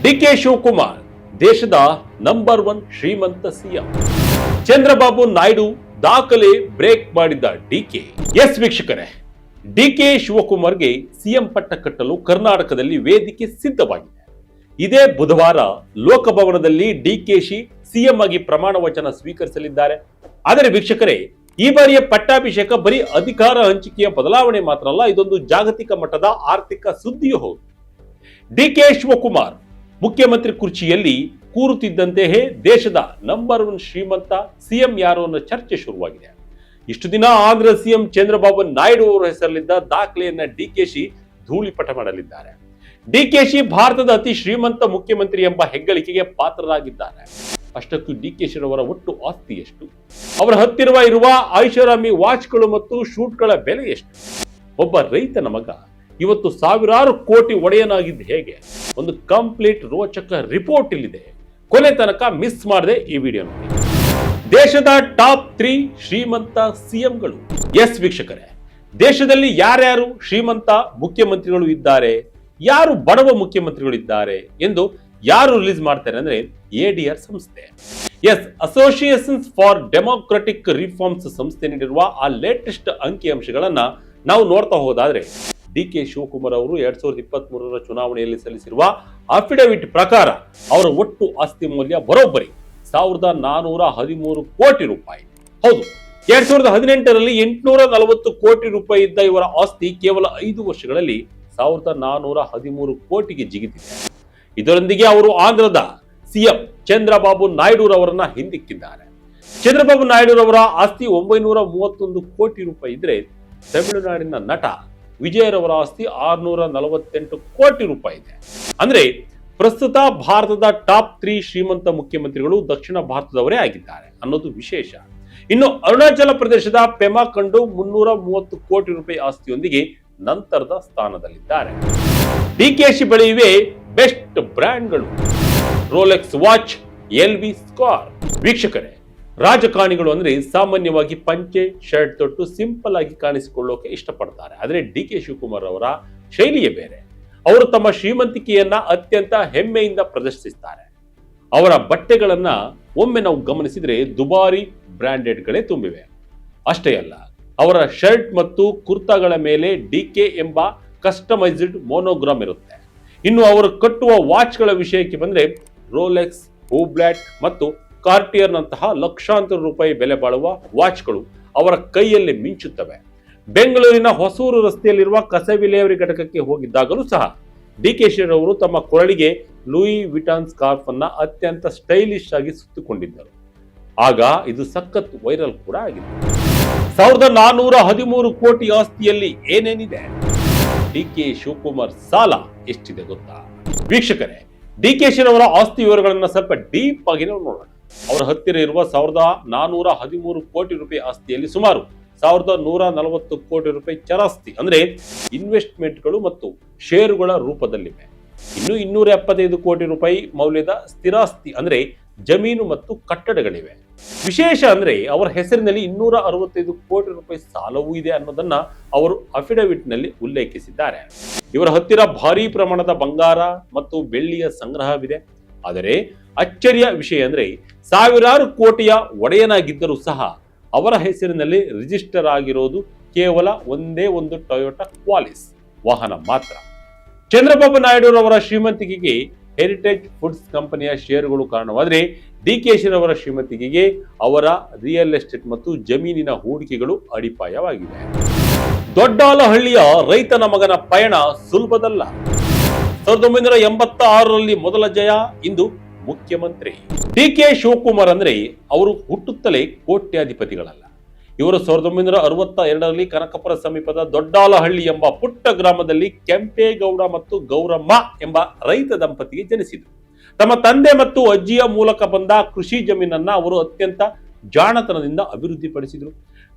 DK Shivakumar ದೇಶದ number 1 ಶ್ರೀಮಂತ CM. Chandrababu Naidu ದಾಖಲೆ ಬ್ರೇಕ್ ಮಾಡಿದ ಡಿಕೆ. ಎಸ್ ವೀಕ್ಷಕರೇ, ಡಿಕೆ ಶಿವಕುಮಾರ್ಗೆ ಸಿಎಂ ಪಟ್ಟ ಕಟ್ಟಲು ಕರ್ನಾಟಕದಲ್ಲಿ ವೇದಿಕೆ ಸಿದ್ಧವಾಗಿದೆ. ಇದೇ ಬುಧವಾರ ಲೋಕಭವನದಲ್ಲಿ ಡಿಕೆಶಿ ಸಿಎಂ ಆಗಿ ಪ್ರಮಾಣ ವಚನ ಸ್ವೀಕರಿಸಲಿದ್ದಾರೆ. ಆದರೆ ವೀಕ್ಷಕರೇ, ಈ ಬಾರಿಯ ಪಟ್ಟಾಭಿಷೇಕ ಬರೀ ಅಧಿಕಾರ ಹಂಚಿಕೆಯ ಬದಲಾವಣೆ ಮಾತ್ರ ಅಲ್ಲ, ಇದೊಂದು ಜಾಗತಿಕ ಮಟ್ಟದ ಆರ್ಥಿಕ ಸುದ್ದಿಯೂ ಹೌದು. ಡಿಕೆ ಶಿವಕುಮಾರ್ ಮುಖ್ಯಮಂತ್ರಿ ಕುರ್ಚಿಯಲ್ಲಿ ಕೂರುತ್ತಿದ್ದಂತೆಯೇ ದೇಶದ ನಂಬರ್ 1 ಶ್ರೀಮಂತ ಸಿಎಂ ಯಾರು ಅನ್ನೋ ಚರ್ಚೆ ಶುರುವಾಗಿದೆ. ಇಷ್ಟು ದಿನ ಆಂಧ್ರ ಸಿಎಂ ಚಂದ್ರಬಾಬು ನಾಯ್ಡು ಅವರ ಹೆಸರಲ್ಲಿದ್ದ ದಾಖಲೆಯನ್ನ ಡಿಕೆಶಿ ಧೂಳಿಪಟ ಮಾಡಲಿದ್ದಾರೆ. ಡಿಕೆಶಿ ಭಾರತದ ಅತಿ ಶ್ರೀಮಂತ ಮುಖ್ಯಮಂತ್ರಿ ಎಂಬ ಹೆಗ್ಗಳಿಕೆಗೆ ಪಾತ್ರರಾಗಿದ್ದಾರೆ. ಅಷ್ಟಕ್ಕೂ ಡಿಕೆಶಿ ರವರ ಒಟ್ಟು ಆಸ್ತಿ ಎಷ್ಟು, ಅವರ ಹತ್ತಿರ ಇರುವ ಐಷಾರಾಮಿ ವಾಚ್ಗಳು ಮತ್ತು ಶೂಟ್ಗಳ ಬೆಲೆ ಎಷ್ಟು? ಒಬ್ಬ ರೈತನ ಮಗ ಇವತ್ತು ಸಾವಿರಾರು ಕೋಟಿ ಒಡೆಯನಾಗಿದ್ದು ಹೇಗೆ? ಒಂದು ಕಂಪ್ಲೀಟ್ ರೋಚಕ ರಿಪೋರ್ಟ್ ಇಲ್ಲಿದೆ. ಕೊನೆ ತನಕ ಮಿಸ್ ಮಾಡದೆ ಈ ವಿಡಿಯೋ ನೋಡಿ. ದೇಶದ ಟಾಪ್ 3 ಶ್ರೀಮಂತ ಸಿಎಂಗಳು. ಎಸ್ ವೀಕ್ಷಕರೇ, ದೇಶದಲ್ಲಿ ಯಾರ್ಯಾರು ಶ್ರೀಮಂತ ಮುಖ್ಯಮಂತ್ರಿಗಳು ಇದ್ದಾರೆ, ಯಾರು ಬಡವ ಮುಖ್ಯಮಂತ್ರಿಗಳು ಇದ್ದಾರೆ ಎಂದು ಯಾರು ರಿಲೀಸ್ ಮಾಡ್ತಾರೆ ಅಂದ್ರೆ ADR ಸಂಸ್ಥೆ. Yes, associations for democratic reforms ಸಂಸ್ಥೆ ನೀಡಿರುವ ಆ ಲೇಟೆಸ್ಟ್ ಅಂಕಿಅಂಶಗಳನ್ನ ನಾವು ನೋಡ್ತಾ ಹೋದಾದ್ರೆ, ಡಿಕೆ ಶಿವಕುಮಾರ್ ಅವರು 2023 ಚುನಾವಣೆಯಲ್ಲಿ ಸಲ್ಲಿಸಿರುವ ಅಫಿಡವಿಟ್ ಪ್ರಕಾರ ಅವರ ಒಟ್ಟು ಆಸ್ತಿ ಮೌಲ್ಯ ಬರೋಬ್ಬರಿ 1413 ಕೋಟಿ ರೂಪಾಯಿ. ಹೌದು, 2018ರಲ್ಲಿ 840 ಕೋಟಿ ರೂಪಾಯಿ ಇದ್ದ ಇವರ ಆಸ್ತಿ ಕೇವಲ 5 ವರ್ಷಗಳಲ್ಲಿ 1413 ಕೋಟಿಗೆ ಜಿಗಿದಿದೆ. ಇದರೊಂದಿಗೆ ಅವರು ಆಂಧ್ರದ ಸಿಎಂ ಚಂದ್ರಬಾಬು ನಾಯ್ಡು ರವರನ್ನ ಹಿಂದಿಕ್ಕಿದ್ದಾರೆ. ಚಂದ್ರಬಾಬು ನಾಯ್ಡು ರವರ ಆಸ್ತಿ 931 ಕೋಟಿ ರೂಪಾಯಿ ಇದ್ರೆ, ತಮಿಳುನಾಡಿನ ನಟ ವಿಜಯರವರ ಆಸ್ತಿ 648 ಕೋಟಿ ರೂಪಾಯಿ ಇದೆ. ಅಂದ್ರೆ ಪ್ರಸ್ತುತ ಭಾರತದ ಟಾಪ್ 3 ಶ್ರೀಮಂತ ಮುಖ್ಯಮಂತ್ರಿಗಳು ದಕ್ಷಿಣ ಭಾರತದವರೇ ಆಗಿದ್ದಾರೆ ಅನ್ನೋದು ವಿಶೇಷ. ಇನ್ನು ಅರುಣಾಚಲ ಪ್ರದೇಶದ ಪೆಮಾ ಖಂಡು 330 ಕೋಟಿ ರೂಪಾಯಿ ಆಸ್ತಿಯೊಂದಿಗೆ ನಂತರದ ಸ್ಥಾನದಲ್ಲಿದ್ದಾರೆ. ಡಿಕೆಶಿ ಬಳಿ ಇವೆ ಬೆಸ್ಟ್ ಬ್ರ್ಯಾಂಡ್ಗಳು: ರೋಲೆಕ್ಸ್ ವಾಚ್, LV ಸ್ಕಾರ್. ವೀಕ್ಷಕರೇ, ರಾಜಕಾರಣಿಗಳು ಅಂದ್ರೆ ಸಾಮಾನ್ಯವಾಗಿ ಪಂಚೆ ಶರ್ಟ್ ತೊಟ್ಟು ಸಿಂಪಲ್ ಆಗಿ ಕಾಣಿಸಿಕೊಳ್ಳೋಕೆ ಇಷ್ಟಪಡ್ತಾರೆ. ಆದರೆ ಡಿಕೆ ಶಿವಕುಮಾರ್ ಅವರ ಶೈಲಿಯೇ ಬೇರೆ. ಅವರು ತಮ್ಮ ಶ್ರೀಮಂತಿಕೆಯನ್ನ ಅತ್ಯಂತ ಹೆಮ್ಮೆಯಿಂದ ಪ್ರದರ್ಶಿಸುತ್ತಾರೆ. ಅವರ ಬಟ್ಟೆಗಳನ್ನ ಒಮ್ಮೆ ನಾವು ಗಮನಿಸಿದ್ರೆ ದುಬಾರಿ ಬ್ರಾಂಡೆಡ್ಗಳೇ ತುಂಬಿವೆ. ಅಷ್ಟೇ ಅಲ್ಲ, ಅವರ ಶರ್ಟ್ ಮತ್ತು ಕುರ್ತಾಗಳ ಮೇಲೆ ಡಿಕೆ ಎಂಬ ಕಸ್ಟಮೈಸ್ಡ್ ಮೋನೋಗ್ರಾಮ್ ಇರುತ್ತೆ. ಇನ್ನು ಅವರು ಕಟ್ಟುವ ವಾಚ್ಗಳ ವಿಷಯಕ್ಕೆ ಬಂದ್ರೆ ರೋಲೆಕ್ಸ್, ಹುಬ್ಲಾಟ್ ಮತ್ತು ಕಾರ್ಟಿಯರ್ ನಂತಹ ಲಕ್ಷಾಂತರ ರೂಪಾಯಿ ಬೆಲೆ ಬಾಳುವ ವಾಚ್ಗಳು ಅವರ ಕೈಯಲ್ಲಿ ಮಿಂಚುತ್ತವೆ. ಬೆಂಗಳೂರಿನ ಹೊಸೂರು ರಸ್ತೆಯಲ್ಲಿರುವ ಕಸ ವಿಲೇವಾರಿ ಘಟಕಕ್ಕೆ ಹೋಗಿದ್ದಾಗಲೂ ಸಹ ಡಿಕೆಶಿ ರವರು ತಮ್ಮ ಕೊರಳಿಗೆ ಲೂಯಿ ವಿಟಾನ್ ಸ್ಕಾರ್ಫ್ ಅನ್ನ ಅತ್ಯಂತ ಸ್ಟೈಲಿಶ್ ಆಗಿ ಸುತ್ತುಕೊಂಡಿದ್ದರು. ಆಗ ಇದು ಸಖತ್ ವೈರಲ್ ಕೂಡ ಆಗಿದೆ. 1413 ಕೋಟಿ ಆಸ್ತಿಯಲ್ಲಿ ಏನೇನಿದೆ? ಡಿಕೆ ಶಿವಕುಮಾರ್ ಸಾಲ ಎಷ್ಟಿದೆ ಗೊತ್ತಾ? ವೀಕ್ಷಕರೇ, ಡಿಕೆಶಿ ರವರ ಆಸ್ತಿ ವಿವರಗಳನ್ನ ಸ್ವಲ್ಪ ಡೀಪ್ ಆಗಿ ನೋಡೋಣ. ಅವರ ಹತ್ತಿರ ಇರುವ 1413 ಕೋಟಿ ರೂಪಾಯಿ ಆಸ್ತಿಯಲ್ಲಿ ಸುಮಾರು 1140 ಕೋಟಿ ರೂಪಾಯಿ ಚರಾಸ್ತಿ ಅಂದ್ರೆ ಇನ್ವೆಸ್ಟ್ಮೆಂಟ್ಗಳು ಮತ್ತು ಷೇರುಗಳ ರೂಪದಲ್ಲಿವೆ. ಇನ್ನು 275 ಕೋಟಿ ರೂಪಾಯಿ ಮೌಲ್ಯದ ಸ್ಥಿರಾಸ್ತಿ ಅಂದ್ರೆ ಜಮೀನು ಮತ್ತು ಕಟ್ಟಡಗಳಿವೆ. ವಿಶೇಷ ಅಂದ್ರೆ ಅವರ ಹೆಸರಿನಲ್ಲಿ 265 ಕೋಟಿ ರೂಪಾಯಿ ಸಾಲವೂ ಇದೆ ಅನ್ನೋದನ್ನ ಅವರು ಅಫಿಡವಿಟ್ ನಲ್ಲಿ ಉಲ್ಲೇಖಿಸಿದ್ದಾರೆ. ಇವರ ಹತ್ತಿರ ಭಾರೀ ಪ್ರಮಾಣದ ಬಂಗಾರ ಮತ್ತು ಬೆಳ್ಳಿಯ ಸಂಗ್ರಹವಿದೆ. ಆದರೆ ಅಚ್ಚರಿಯ ವಿಷಯ ಅಂದ್ರೆ ಸಾವಿರಾರು ಕೋಟಿಯ ಒಡೆಯನಾಗಿದ್ದರೂ ಸಹ ಅವರ ಹೆಸರಿನಲ್ಲಿ ರಿಜಿಸ್ಟರ್ ಆಗಿರೋದು ಕೇವಲ ಒಂದೇ ಒಂದು ಟೊಯೋಟಾ ಕ್ವಾಲಿಸ್ ವಾಹನ ಮಾತ್ರ. ಚಂದ್ರಬಾಬು ನಾಯ್ಡು ರವರ ಶ್ರೀಮಂತಿಕೆಗೆ ಹೆರಿಟೇಜ್ ಫುಡ್ಸ್ ಕಂಪನಿಯ ಷೇರುಗಳು ಕಾರಣವಾದರೆ, ಡಿಕೆಶಿ ರವರ ಶ್ರೀಮಂತಿಕೆಗೆ ಅವರ ರಿಯಲ್ ಎಸ್ಟೇಟ್ ಮತ್ತು ಜಮೀನಿನ ಹೂಡಿಕೆಗಳು ಅಡಿಪಾಯವಾಗಿವೆ. ದೊಡ್ಡಾಲಹಳ್ಳಿಯ ರೈತನ ಮಗನ ಪಯಣ ಸುಲಭದಲ್ಲ. 1986ರಲ್ಲಿ ಮೊದಲ ಜಯ, ಇಂದು ಮುಖ್ಯಮಂತ್ರಿ. ಡಿಕೆ ಶಿವಕುಮಾರ್ ಅಂದ್ರೆ ಅವರು ಹುಟ್ಟುತ್ತಲೇ ಕೋಟ್ಯಾಧಿಪತಿಗಳಲ್ಲ. ಇವರು 1962ರಲ್ಲಿ ಕನಕಪುರ ಸಮೀಪದ ದೊಡ್ಡಾಲಹಳ್ಳಿ ಎಂಬ ಪುಟ್ಟ ಗ್ರಾಮದಲ್ಲಿ ಕೆಂಪೇಗೌಡ ಮತ್ತು ಗೌರಮ್ಮ ಎಂಬ ರೈತ ದಂಪತಿಗೆ ಜನಿಸಿದರು. ತಮ್ಮ ತಂದೆ ಮತ್ತು ಅಜ್ಜಿಯ ಮೂಲಕ ಬಂದ ಕೃಷಿ ಜಮೀನನ್ನ ಅವರು ಅತ್ಯಂತ ಜಾಣತನದಿಂದ ಅಭಿವೃದ್ಧಿಪಡಿಸಿದರು.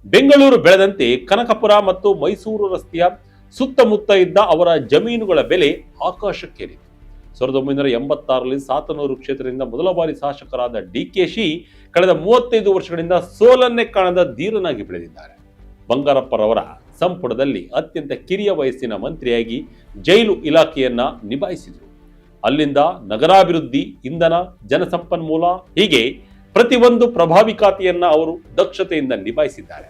ಬೆಂಗಳೂರು ಬೆಳೆದಂತೆ ಕನಕಪುರ ಮತ್ತು ಮೈಸೂರು ರಸ್ತೆಯ ಸುತ್ತಮುತ್ತ ಇದ್ದ ಅವರ ಜಮೀನುಗಳ ಬೆಲೆ ಆಕಾಶಕ್ಕೇರಿತು. 1986ರಲ್ಲಿ ಸಾತನೂರು ಕ್ಷೇತ್ರದಿಂದ ಮೊದಲ ಬಾರಿ ಶಾಸಕರಾದ ಡಿಕೆಶಿ ಕಳೆದ 35 ವರ್ಷಗಳಿಂದ ಸೋಲನ್ನೇ ಕಾಣದ ಧೀರನಾಗಿ ಬೆಳೆದಿದ್ದಾರೆ. ಬಂಗಾರಪ್ಪರವರ ಸಂಪುಟದಲ್ಲಿ ಅತ್ಯಂತ ಕಿರಿಯ ವಯಸ್ಸಿನ ಮಂತ್ರಿಯಾಗಿ ಜೈಲು ಇಲಾಖೆಯನ್ನ ನಿಭಾಯಿಸಿದರು. ಅಲ್ಲಿಂದ ನಗರಾಭಿವೃದ್ಧಿ, ಇಂಧನ, ಜನಸಂಪನ್ಮೂಲ ಹೀಗೆ ಪ್ರತಿಯೊಂದು ಪ್ರಭಾವಿ ಖಾತೆಯನ್ನ ಅವರು ದಕ್ಷತೆಯಿಂದ ನಿಭಾಯಿಸಿದ್ದಾರೆ.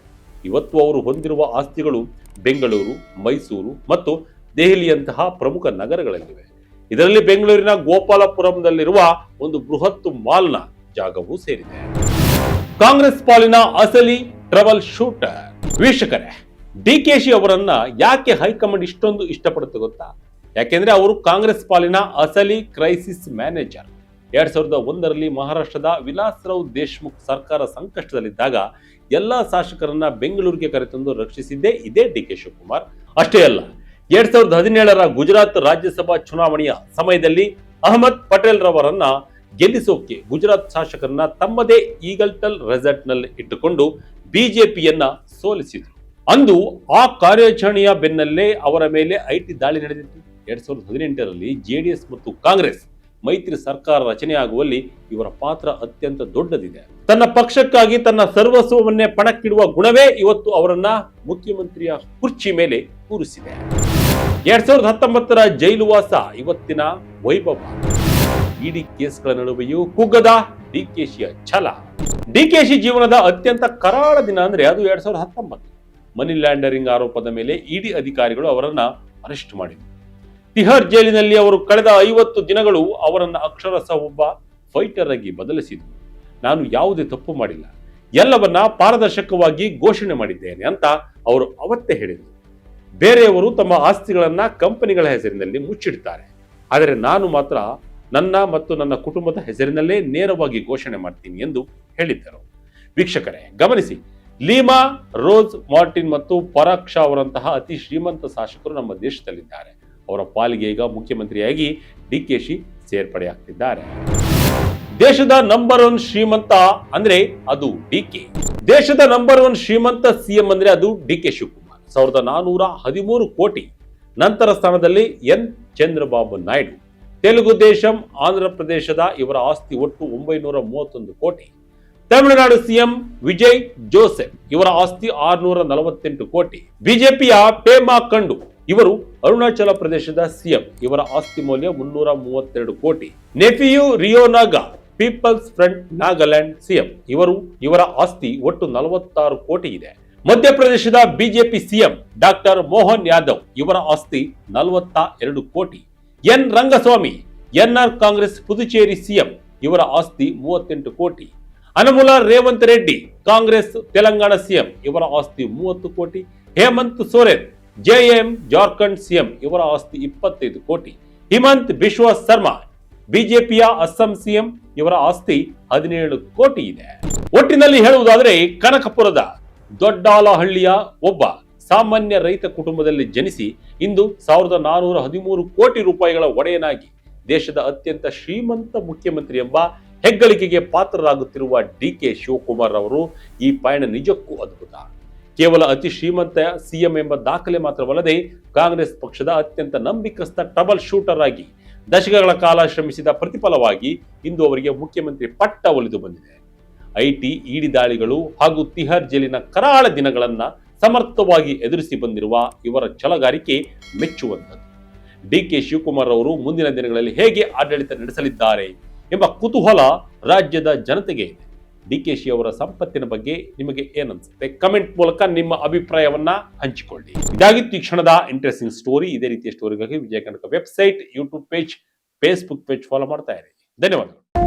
ಇವತ್ತು ಅವರು ಹೊಂದಿರುವ ಆಸ್ತಿಗಳು ಬೆಂಗಳೂರು, ಮೈಸೂರು ಮತ್ತು ದೆಹಲಿಯಂತಹ ಪ್ರಮುಖ ನಗರಗಳಲ್ಲಿವೆ. ಇದರಲ್ಲಿ ಬೆಂಗಳೂರಿನ ಗೋಪಾಲಪುರಂದಲ್ಲಿರುವ ಒಂದು ಬೃಹತ್ ಮಾಲ್ನ ಜಾಗವೂ ಸೇರಿದೆ. ಕಾಂಗ್ರೆಸ್ ಪಾಲಿನ ಅಸಲಿ ಟ್ರಬಲ್ ಶೂಟರ್. ವೀಕ್ಷಕರೇ, ಡಿಕೆಶಿ ಅವರನ್ನ ಯಾಕೆ ಹೈಕಮಾಂಡ್ ಇಷ್ಟೊಂದು ಇಷ್ಟಪಡುತ್ತೆ ಗೊತ್ತಾ? ಯಾಕೆಂದ್ರೆ ಅವರು ಕಾಂಗ್ರೆಸ್ ಪಾಲಿನ ಅಸಲಿ ಕ್ರೈಸಿಸ್ ಮ್ಯಾನೇಜರ್. 2001ರಲ್ಲಿ ಮಹಾರಾಷ್ಟ್ರದ ವಿಲಾಸರಾವ್ ದೇಶ್ಮುಖ್ ಸರ್ಕಾರ ಸಂಕಷ್ಟದಲ್ಲಿದ್ದಾಗ ಎಲ್ಲಾ ಶಾಸಕರನ್ನ ಬೆಂಗಳೂರಿಗೆ ಕರೆತಂದು ರಕ್ಷಿಸಿದ್ದೇ ಇದೇ ಡಿಕೆ ಶಿವಕುಮಾರ್. ಅಷ್ಟೇ ಅಲ್ಲ, 2017ರ ಗುಜರಾತ್ ರಾಜ್ಯಸಭಾ ಚುನಾವಣೆಯ ಸಮಯದಲ್ಲಿ ಅಹಮದ್ ಪಟೇಲ್ ರವರನ್ನ ಗೆಲ್ಲಿಸೋಕೆ ಗುಜರಾತ್ ಶಾಸಕರನ್ನ ತಮ್ಮದೇ ಈಗಲ್ಟಲ್ ರೆಸಾರ್ಟ್ ನಲ್ಲಿ ಇಟ್ಟುಕೊಂಡು ಬಿಜೆಪಿಯನ್ನ ಸೋಲಿಸಿದ್ರು. ಅಂದು ಆ ಕಾರ್ಯಾಚರಣೆಯ ಬೆನ್ನಲ್ಲೇ ಅವರ ಮೇಲೆ ಐಟಿ ದಾಳಿ ನಡೆದಿತ್ತು. 2018ರಲ್ಲಿ ಜೆಡಿಎಸ್ ಮತ್ತು ಕಾಂಗ್ರೆಸ್ ಮೈತ್ರಿ ಸರ್ಕಾರ ರಚನೆಯಾಗುವಲ್ಲಿ ಇವರ ಪಾತ್ರ ಅತ್ಯಂತ ದೊಡ್ಡದಿದೆ. ತನ್ನ ಪಕ್ಷಕ್ಕಾಗಿ ತನ್ನ ಸರ್ವಸ್ವವನ್ನೇ ಪಣಕ್ಕಿಡುವ ಗುಣವೇ ಇವತ್ತು ಅವರನ್ನ ಮುಖ್ಯಮಂತ್ರಿಯ ಕುರ್ಚಿ ಮೇಲೆ ಕೂರಿಸಿದೆ. 2019ರ ಜೈಲುವಾಸ ಇವತ್ತಿನ ವೈಭವ. ಇಡಿ ಕೇಸ್ಗಳ ನಡುವೆಯೂ ಕುಗ್ಗದ ಡಿಕೆಶಿಯ ಛಲ. ಡಿಕೆಶಿ ಜೀವನದ ಅತ್ಯಂತ ಕರಾಳ ದಿನ ಅಂದ್ರೆ ಅದು 2019 ಮನಿ ಲ್ಯಾಂಡರಿಂಗ್ ಆರೋಪದ ಮೇಲೆ ಇಡಿ ಅಧಿಕಾರಿಗಳು ಅವರನ್ನ ಅರೆಸ್ಟ್ ಮಾಡಿದರು. ತಿಹಾರ್ ಜೈಲಿನಲ್ಲಿ ಅವರು ಕಳೆದ 50 ದಿನಗಳು ಅವರನ್ನ ಅಕ್ಷರಶಃ ಒಬ್ಬ ಫೈಟರ್ ಆಗಿ ಬದಲಿಸಿದ್ರು. ನಾನು ಯಾವುದೇ ತಪ್ಪು ಮಾಡಿಲ್ಲ, ಎಲ್ಲವನ್ನ ಪಾರದರ್ಶಕವಾಗಿ ಘೋಷಣೆ ಮಾಡಿದ್ದೇನೆ ಅಂತ ಅವರು ಅವತ್ತೇ ಹೇಳಿದರು. ಬೇರೆಯವರು ತಮ್ಮ ಆಸ್ತಿಗಳನ್ನ ಕಂಪನಿಗಳ ಹೆಸರಿನಲ್ಲಿ ಮುಚ್ಚಿಡ್ತಾರೆ, ಆದರೆ ನಾನು ಮಾತ್ರ ನನ್ನ ಮತ್ತು ನನ್ನ ಕುಟುಂಬದ ಹೆಸರಿನಲ್ಲೇ ನೇರವಾಗಿ ಘೋಷಣೆ ಮಾಡ್ತೀನಿ ಎಂದು ಹೇಳಿದ್ದರು. ವೀಕ್ಷಕರೇ ಗಮನಿಸಿ, ಲೀಮಾ, ರೋಸ್ ಮಾರ್ಟಿನ್ ಮತ್ತು ಪರಾಗ್ ಶಾ ಅವರಂತಹ ಅತಿ ಶ್ರೀಮಂತ ಶಾಸಕರು ನಮ್ಮ ದೇಶದಲ್ಲಿದ್ದಾರೆ. ಅವರ ಪಾಲಿಗೆ ಈಗ ಮುಖ್ಯಮಂತ್ರಿಯಾಗಿ ಡಿಕೆಶಿ ಸೇರ್ಪಡೆಯಾಗ್ತಿದ್ದಾರೆ. ದೇಶದ ನಂಬರ್ 1 ಶ್ರೀಮಂತ ಅಂದ್ರೆ ಅದು ಡಿಕೆ. ದೇಶದ ನಂಬರ್ 1 ಶ್ರೀಮಂತ ಸಿಎಂ ಅಂದ್ರೆ ಅದು ಡಿಕೆ ಶಿವಕುಮಾರ್. 1413 ಕೋಟಿ. ನಂತರ ಸ್ಥಾನದಲ್ಲಿ ಎನ್ ಚಂದ್ರಬಾಬು ನಾಯ್ಡು. ತೆಲುಗು ದೇಶಂ ಆಂಧ್ರ ಪ್ರದೇಶದ ಇವರ ಆಸ್ತಿ ಒಟ್ಟು 931 ಕೋಟಿ. ತಮಿಳುನಾಡು ಸಿಎಂ ವಿಜಯ್ ಜೋಸೆಫ್ ಇವರ ಆಸ್ತಿ 648 ಕೋಟಿ. ಬಿಜೆಪಿಯ ಪೇಮಾ ಖಂಡು ಇವರು ಅರುಣಾಚಲ ಪ್ರದೇಶದ ಸಿಎಂ, ಇವರ ಆಸ್ತಿ ಮೌಲ್ಯ 332 ಕೋಟಿ. Neiphiu Rio Naga people's front Nagaland CM ಇವರ ಆಸ್ತಿ ಒಟ್ಟು 46 ಕೋಟಿ ಇದೆ. ಮಧ್ಯಪ್ರದೇಶದ BJP CM doctor Mohan Yadav ಇವರ ಆಸ್ತಿ 42 ಕೋಟಿ. N Rangaswamy NR Congress Puducherry CM ಇವರ ಆಸ್ತಿ 38 ಕೋಟಿ. ಅನಮುಲ ರೇವಂತ್ ರೆಡ್ಡಿ ಕಾಂಗ್ರೆಸ್ ತೆಲಂಗಾಣ ಸಿಎಂ ಇವರ ಆಸ್ತಿ 30 ಕೋಟಿ. ಹೇಮಂತ್ ಸೋರೆನ್ ಜೆಎಂ ಜಾರ್ಖಂಡ್ ಸಿಎಂ ಇವರ ಆಸ್ತಿ 25 ಕೋಟಿ. ಹಿಮಂತ್ ಬಿಶ್ವ ಶರ್ಮಾ ಬಿಜೆಪಿಯ ಅಸ್ಸಾಂ ಸಿಎಂ ಇವರ ಆಸ್ತಿ 17 ಕೋಟಿ ಇದೆ. ಒಟ್ಟಿನಲ್ಲಿ ಹೇಳುವುದಾದರೆ ಕನಕಪುರದ ದೊಡ್ಡಾಲಹಳ್ಳಿಯ ಒಬ್ಬ ಸಾಮಾನ್ಯ ರೈತ ಕುಟುಂಬದಲ್ಲಿ ಜನಿಸಿ ಇಂದು 1413 ಕೋಟಿ ರೂಪಾಯಿಗಳ ಒಡೆಯನಾಗಿ ದೇಶದ ಅತ್ಯಂತ ಶ್ರೀಮಂತ ಮುಖ್ಯಮಂತ್ರಿ ಎಂಬ ಹೆಗ್ಗಳಿಕೆಗೆ ಪಾತ್ರರಾಗುತ್ತಿರುವ ಡಿಕೆ ಶಿವಕುಮಾರ್ ಅವರು ಈ ಪಯಣ ನಿಜಕ್ಕೂ ಅದ್ಭುತ. ಕೇವಲ ಅತಿ ಶ್ರೀಮಂತ ಸಿಎಂ ಎಂಬ ದಾಖಲೆ ಮಾತ್ರವಲ್ಲದೆ ಕಾಂಗ್ರೆಸ್ ಪಕ್ಷದ ಅತ್ಯಂತ ನಂಬಿಕಸ್ಥ ಟ್ರಬಲ್ ಶೂಟರ್ ಆಗಿ ದಶಕಗಳ ಕಾಲ ಶ್ರಮಿಸಿದ ಪ್ರತಿಫಲವಾಗಿ ಇಂದು ಅವರಿಗೆ ಮುಖ್ಯಮಂತ್ರಿ ಪಟ್ಟ ಒಲಿದು ಬಂದಿದೆ. ಐಟಿ, ಇಡಿ ದಾಳಿಗಳು ಹಾಗೂ ತಿಹಾರ್ ಜೈಲಿನ ಕರಾಳ ದಿನಗಳನ್ನ ಸಮರ್ಥವಾಗಿ ಎದುರಿಸಿ ಬಂದಿರುವ ಇವರ ಛಲಗಾರಿಕೆ ಮೆಚ್ಚುವಂಥದ್ದು. ಡಿಕೆ ಶಿವಕುಮಾರ್ ಅವರು ಮುಂದಿನ ದಿನಗಳಲ್ಲಿ ಹೇಗೆ ಆಡಳಿತ ನಡೆಸಲಿದ್ದಾರೆ ಎಂಬ ಕುತೂಹಲ ರಾಜ್ಯದ ಜನತೆಗೆ ಇದೆ. ಡಿಕೆಶಿ ಅವರ ಸಂಪತ್ತಿನ ಬಗ್ಗೆ ನಿಮಗೆ ಏನನ್ಸುತ್ತೆ? ಕಮೆಂಟ್ ಮೂಲಕ ನಿಮ್ಮ ಅಭಿಪ್ರಾಯವನ್ನ ಹಂಚಿಕೊಳ್ಳಿ. ಇದಾಗಿತ್ತು ಈ ಕ್ಷಣದ ಇಂಟ್ರೆಸ್ಟಿಂಗ್ ಸ್ಟೋರಿ. ಇದೇ ರೀತಿಯ ಸ್ಟೋರಿಗಾಗಿ Vijaya Kanaka website, YouTube page, Facebook page follow ಮಾಡ್ತಾ ಇರಿ. ಧನ್ಯವಾದಗಳು.